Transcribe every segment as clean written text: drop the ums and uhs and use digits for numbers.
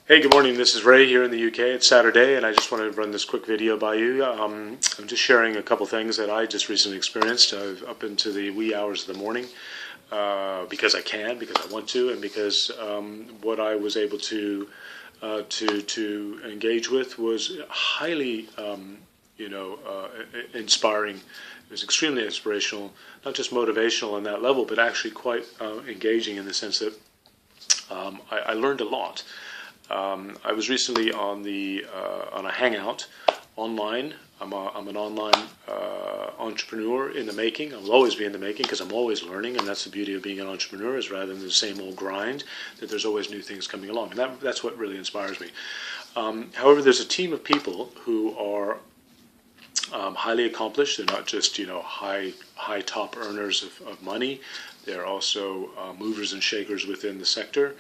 Hey, good morning. This is Ray here in the UK. It's Saturday, and I just want to run this quick video by you. I'm just sharing a couple things that I just recently experienced up into the wee hours of the morning because I can, because I want to, and because what I was able to engage with was highly, inspiring. It was extremely inspirational, not just motivational on that level, but actually quite engaging in the sense that I learned a lot. I was recently on a hangout online. I'm an online entrepreneur in the making. I will always be in the making because I'm always learning, and that's the beauty of being an entrepreneur, is rather than the same old grind, that there's always new things coming along, and that's what really inspires me. However, there's a team of people who are highly accomplished. They're not just high top earners of money. They're also movers and shakers within the sector.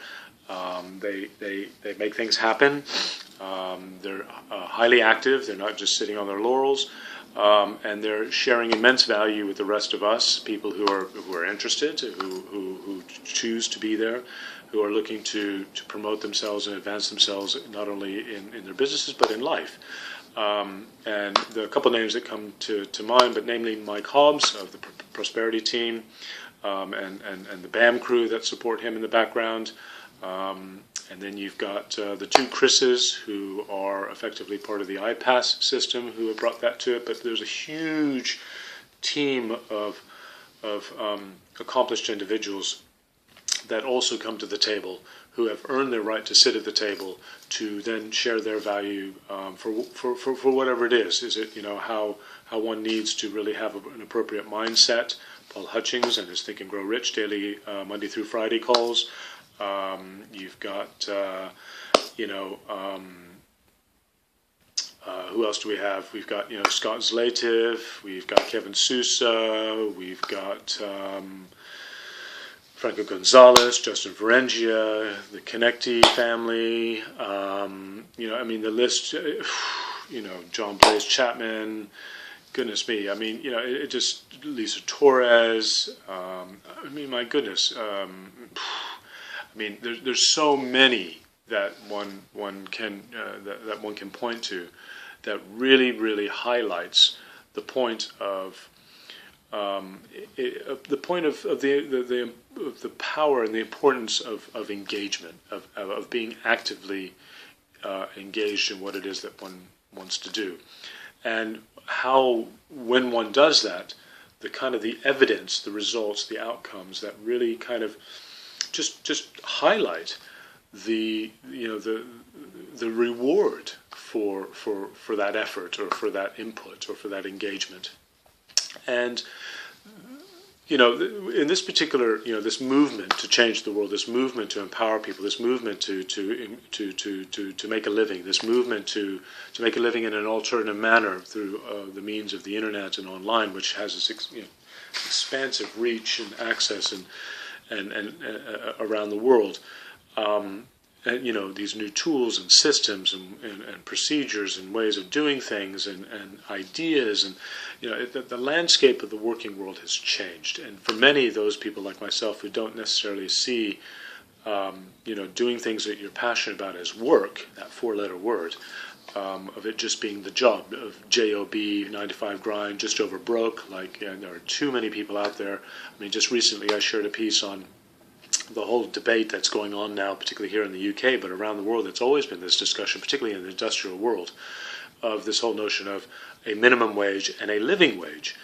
They make things happen. They're highly active. They're not just sitting on their laurels, and they're sharing immense value with the rest of us, people who are interested, who choose to be there, who are looking to promote themselves and advance themselves not only in their businesses but in life. And there are a couple of names that come to mind, but namely Mike Hobbs of the Prosperity team, and the BAM crew that support him in the background. And then you've got the two Chris's who are effectively part of the iPass system who have brought that to it. But there's a huge team of accomplished individuals that also come to the table, who have earned their right to sit at the table to then share their value for whatever it is. Is it how one needs to really have an appropriate mindset? Paul Hutchings and his Think and Grow Rich daily Monday through Friday calls. You've got, who else do we have? We've got, Scott Zlative, we've got Kevin Sousa, we've got Franco Gonzalez, Justin Varengia, the Connecti family, the list, John Blaze Chapman, goodness me, it just, Lisa Torres, my goodness, there's so many that one can point to that really highlights the point of the power and the importance of engagement, of being actively engaged in what it is that one wants to do, and how when one does that, the evidence, the results, the outcomes that really kind of just highlight the reward for that effort, or for that input, or for that engagement. And in this particular, this movement to change the world, this movement to empower people, this movement to make a living, this movement to make a living in an alternative manner through the means of the internet and online, which has this expansive reach and access and around the world, these new tools and systems and procedures and ways of doing things and ideas, and the landscape of the working world has changed. And for many of those people like myself who don't necessarily see doing things that you're passionate about as work, that four-letter word, of it just being the job of job, 9-to-5 grind, just over broke. There are too many people out there. Just recently I shared a piece on the whole debate that's going on now, particularly here in the UK, but around the world. It's always been this discussion, particularly in the industrial world, of this whole notion of a minimum wage and a living wage.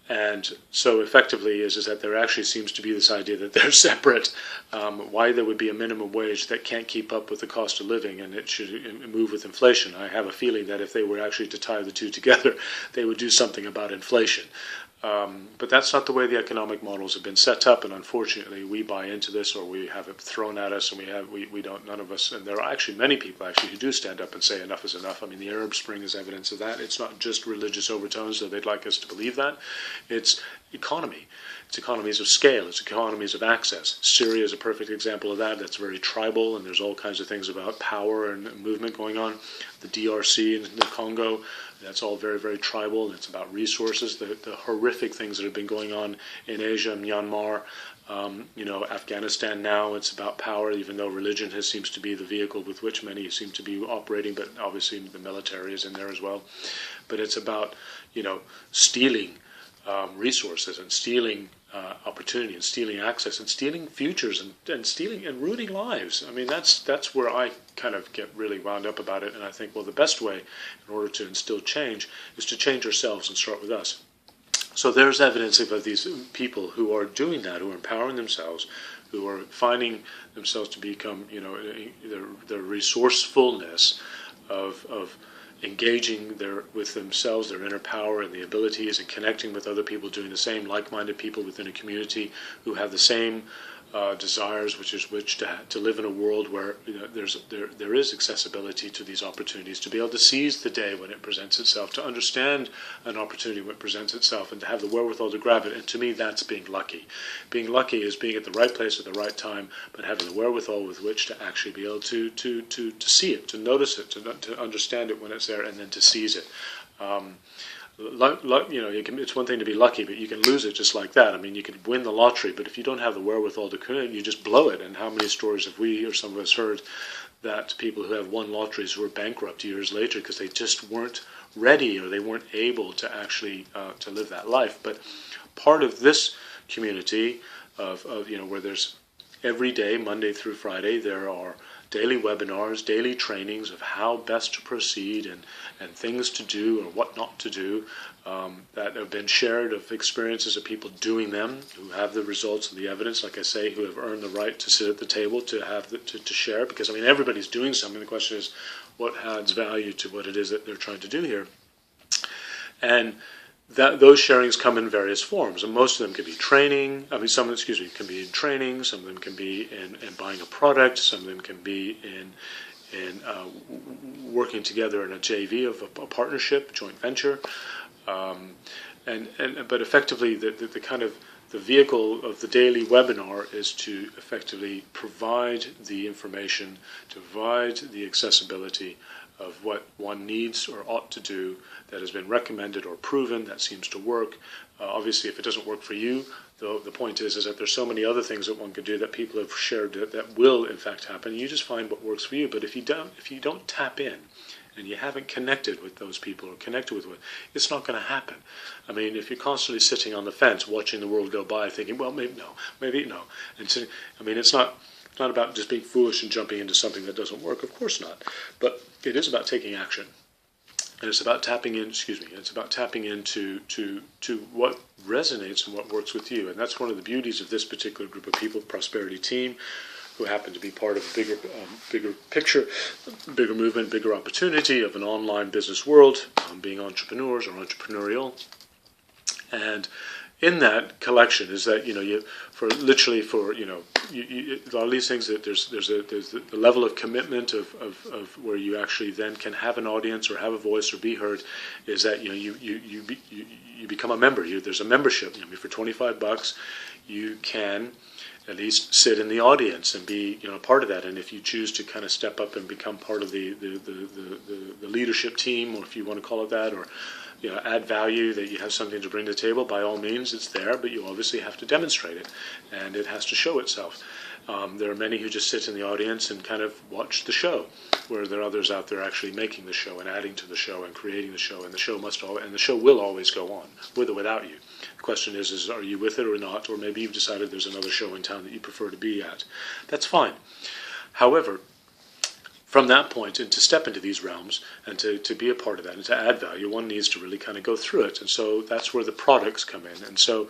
And so effectively is that there actually seems to be this idea that they're separate. Why there would be a minimum wage that can't keep up with the cost of living, and it should move with inflation. I have a feeling that if they were actually to tie the two together, they would do something about inflation. But that's not the way the economic models have been set up, and unfortunately we buy into this, or we have it thrown at us, and we don't, none of us, and there are actually many people who do stand up and say enough is enough. The Arab Spring is evidence of that. It's not just religious overtones, though they'd like us to believe that. It's economy. It's economies of scale. It's economies of access. Syria is a perfect example of that. That's very tribal, and there's all kinds of things about power and movement going on. The DRC in the Congo, that's all very, very tribal, and it's about resources. The horrific things that have been going on in Asia, Myanmar, Afghanistan now, it's about power, even though religion seems to be the vehicle with which many seem to be operating, but obviously the military is in there as well. But it's about, stealing resources and stealing opportunity and stealing access and stealing futures and stealing and ruining lives. I mean, that's where I kind of get really wound up about it. And I think, well, the best way in order to instill change is to change ourselves and start with us. So there's evidence of these people who are doing that, who are empowering themselves, who are finding themselves to become, their resourcefulness of engaging with themselves, their inner power and the abilities, and connecting with other people doing the same, like-minded people within a community who have the same desires, which to live in a world where there is accessibility to these opportunities, to be able to seize the day when it presents itself, to understand an opportunity when it presents itself, and to have the wherewithal to grab it. And to me, that's being lucky. Being lucky is being at the right place at the right time, but having the wherewithal with which to actually be able to see it, to notice it, to understand it when it's there, and then to seize it. It's one thing to be lucky, but you can lose it just like that. I mean, you can win the lottery, but if you don't have the wherewithal to commit, you just blow it. And how many stories have we or some of us heard that people who have won lotteries who are bankrupt years later because they just weren't ready or they weren't able to actually to live that life. But part of this community of where there's every day, Monday through Friday, there are daily webinars, daily trainings of how best to proceed and things to do or what not to do that have been shared, of experiences of people doing them, who have the results and the evidence, like I say, who have earned the right to sit at the table to have to share. Because, I mean, everybody's doing something. The question is, what adds value to what it is that they're trying to do here? And those sharings come in various forms, and most of them can be training. Can be in training. Some of them can be in buying a product. Some of them can be in working together in a JV of a partnership, joint venture. But effectively, the kind of the vehicle of the daily webinar is to effectively provide the information, to provide the accessibility of what one needs or ought to do that has been recommended or proven that seems to work. Obviously, if it doesn't work for you, the point is that there's so many other things that one could do that people have shared that will in fact happen. You just find what works for you. But if you don't tap in and you haven't connected with those people or connected with what, it's not going to happen. I mean, if you're constantly sitting on the fence watching the world go by thinking, well, maybe no, and so, I mean, it's not about just being foolish and jumping into something that doesn't work. Of course not. But it is about taking action. And it's about tapping in. It's about tapping into what resonates and what works with you. And that's one of the beauties of this particular group of people, Prosperity Team, who happen to be part of a bigger picture, bigger movement, bigger opportunity of an online business world, being entrepreneurs or entrepreneurial. And in that collection is that a lot of these things, that there's the level of commitment of where you actually then can have an audience or have a voice or be heard, is that you become a member. There's a membership. For $25 you can at least sit in the audience and be part of that. And if you choose to kind of step up and become part of the leadership team, or if you want to call it that, or add value, that you have something to bring to the table, by all means, it's there, but you obviously have to demonstrate it, and it has to show itself. There are many who just sit in the audience and kind of watch the show, where there are others out there actually making the show and adding to the show and creating the show, and the show will always go on, with or without you. The question is are you with it or not, or maybe you've decided there's another show in town that you prefer to be at. That's fine. However, from that point, and to step into these realms and to be a part of that and to add value, one needs to really kind of go through it. And so that's where the products come in. And so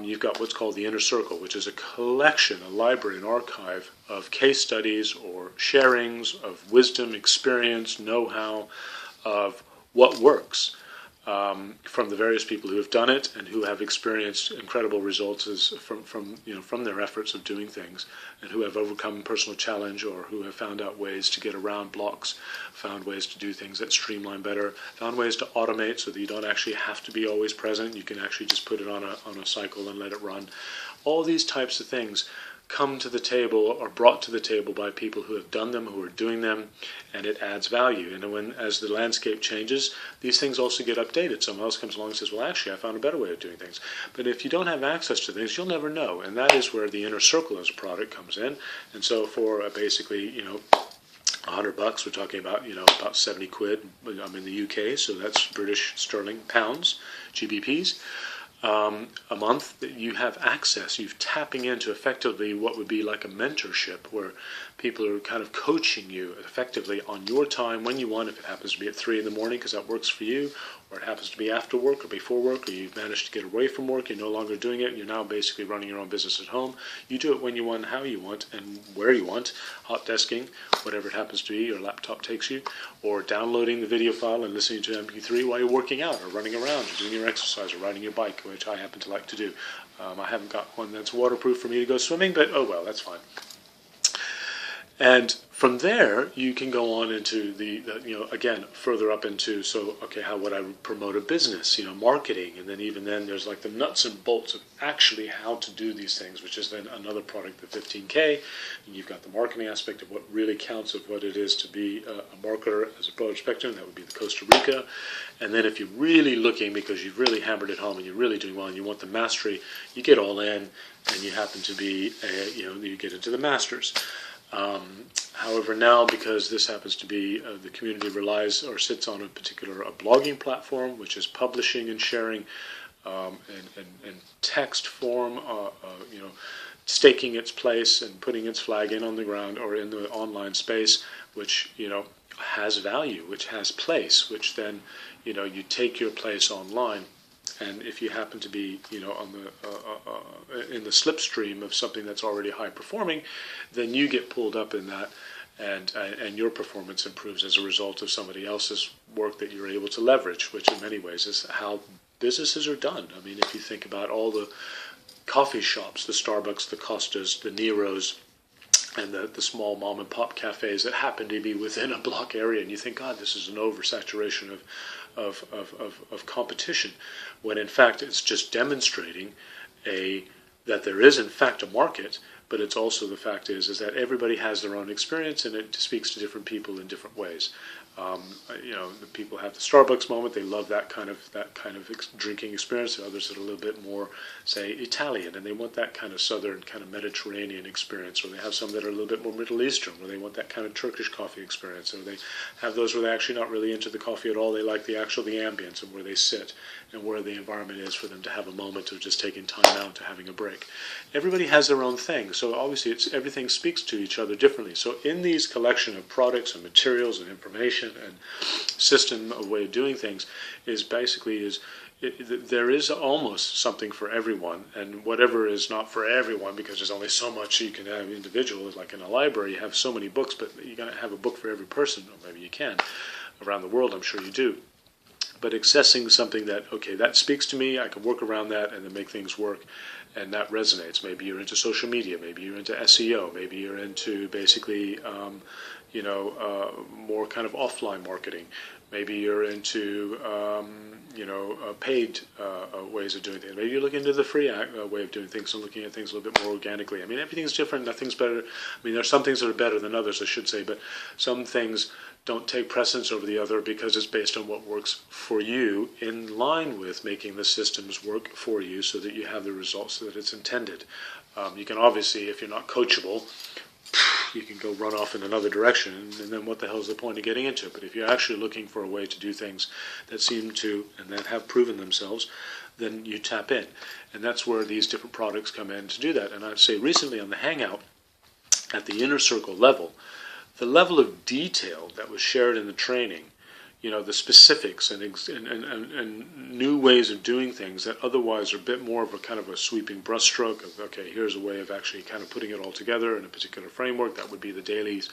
you've got what's called the Inner Circle, which is a collection, a library, an archive of case studies or sharings of wisdom, experience, know-how of what works from the various people who have done it and who have experienced incredible results from their efforts of doing things, and who have overcome personal challenge, or who have found out ways to get around blocks, found ways to do things that streamline better, found ways to automate so that you don't actually have to be always present. You can actually just put it on a cycle and let it run. All these types of things come to the table or brought to the table by people who have done them, who are doing them, and it adds value. And as the landscape changes, these things also get updated. Someone else comes along and says, well, actually, I found a better way of doing things. But if you don't have access to things, you'll never know. And that is where the Inner Circle as a product comes in. And so for basically, $100, we're talking about, about 70 quid. I'm in the UK, so that's British sterling pounds, GBPs. A month that you have access, you're tapping into effectively what would be like a mentorship where people are kind of coaching you effectively on your time when you want, if it happens to be at 3 in the morning because that works for you, or it happens to be after work or before work, or you've managed to get away from work, you're no longer doing it, and you're now basically running your own business at home. You do it when you want, how you want, and where you want, hot desking, whatever it happens to be, your laptop takes you, or downloading the video file and listening to MP3 while you're working out or running around or doing your exercise or riding your bike, which I happen to like to do. I haven't got one that's waterproof for me to go swimming, but oh well, that's fine. And from there, you can go on into again, further up into, how would I promote a business, marketing, and then even then there's like the nuts and bolts of actually how to do these things, which is then another product, the 15K, and you've got the marketing aspect of what really counts of what it is to be a marketer as a broad spectrum, that would be the Costa Rica, and then if you're really looking, because you've really hammered it home and you're really doing well and you want the mastery, you get all in, and you happen to be, you get into the masters. However, now, because this happens to be the community relies or sits on a particular blogging platform, which is publishing and sharing in text form, staking its place and putting its flag in on the ground or in the online space, which has value, which has place, which then you take your place online. And if you happen to be, on the in the slipstream of something that's already high performing, then you get pulled up in that, and your performance improves as a result of somebody else's work that you're able to leverage, which in many ways is how businesses are done. I mean, if you think about all the coffee shops, the Starbucks, the Costas, the Neros, and the small mom and pop cafes that happen to be within a block area, and you think, God, this is an oversaturation of competition, when in fact it's just demonstrating that there is in fact a market, but it's also the fact is that everybody has their own experience and it speaks to different people in different ways. The people have the Starbucks moment. They love that kind of drinking experience. There are others that are a little bit more, say, Italian, and they want that kind of southern, kind of Mediterranean experience. Or they have some that are a little bit more Middle Eastern, where they want that kind of Turkish coffee experience. Or they have those where they're actually not really into the coffee at all. They like the ambience and where they sit and where the environment is for them to have a moment of just taking time out to having a break. Everybody has their own thing, so obviously everything speaks to each other differently. So in these collection of products and materials and information and system of way of doing things there is almost something for everyone, and whatever is not for everyone, because there's only so much you can have individual, like in a library you have so many books, but you're going to have a book for every person, or maybe you can. Around the world I'm sure you do. But accessing something that, that speaks to me, I can work around that and then make things work, and that resonates. Maybe you're into social media, maybe you're into SEO, maybe you're into basically more kind of offline marketing. Maybe you're into paid ways of doing things. Maybe you're looking into the free way of doing things and looking at things a little bit more organically. I mean, everything's different. Nothing's better. I mean, there's some things that are better than others, I should say, but some things don't take precedence over the other because it's based on what works for you, in line with making the systems work for you so that you have the results that it's intended. You can obviously, if you're not coachable, you can go run off in another direction, and then what the hell is the point of getting into it? But if you're actually looking for a way to do things that seem to, and that have proven themselves, then you tap in. And that's where these different products come in to do that. And I'd say recently on the Hangout, at the Inner Circle level, the level of detail that was shared in the training, the specifics and new ways of doing things that otherwise are a bit more of a kind of a sweeping brushstroke of, here's a way of actually kind of putting it all together in a particular framework. That would be the dailies.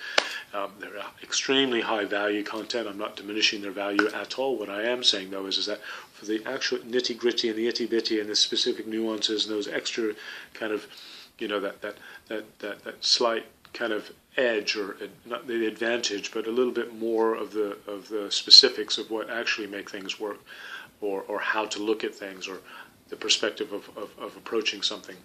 They're extremely high value content. I'm not diminishing their value at all. What I am saying, though, is that for the actual nitty gritty and the itty bitty and the specific nuances and those extra kind of, that slight kind of edge, or not the advantage, but a little bit more of the specifics of what actually make things work, or how to look at things, or the perspective of approaching something.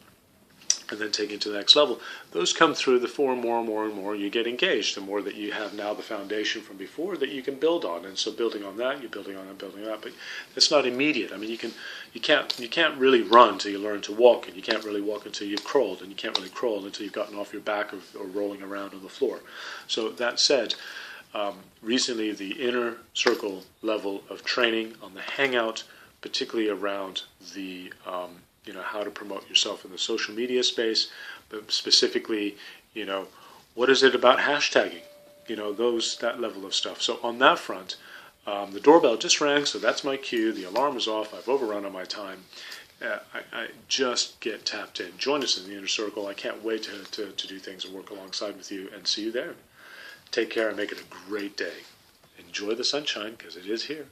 and then taking it to the next level. Those come through the more and more you get engaged, the more that you have now the foundation from before that you can build on. And so building on that, you're building on that. But it's not immediate. I mean, you can't really run until you learn to walk, and you can't really walk until you've crawled, and you can't really crawl until you've gotten off your back or rolling around on the floor. So that said, recently the inner circle level of training on the Hangout, particularly around the how to promote yourself in the social media space, but specifically, what is it about hashtagging? That level of stuff. So on that front, the doorbell just rang, so that's my cue. The alarm is off. I've overrun on my time. I just get tapped in. Join us in the inner circle. I can't wait to do things and work alongside with you, and see you there. Take care and make it a great day. Enjoy the sunshine, because it is here.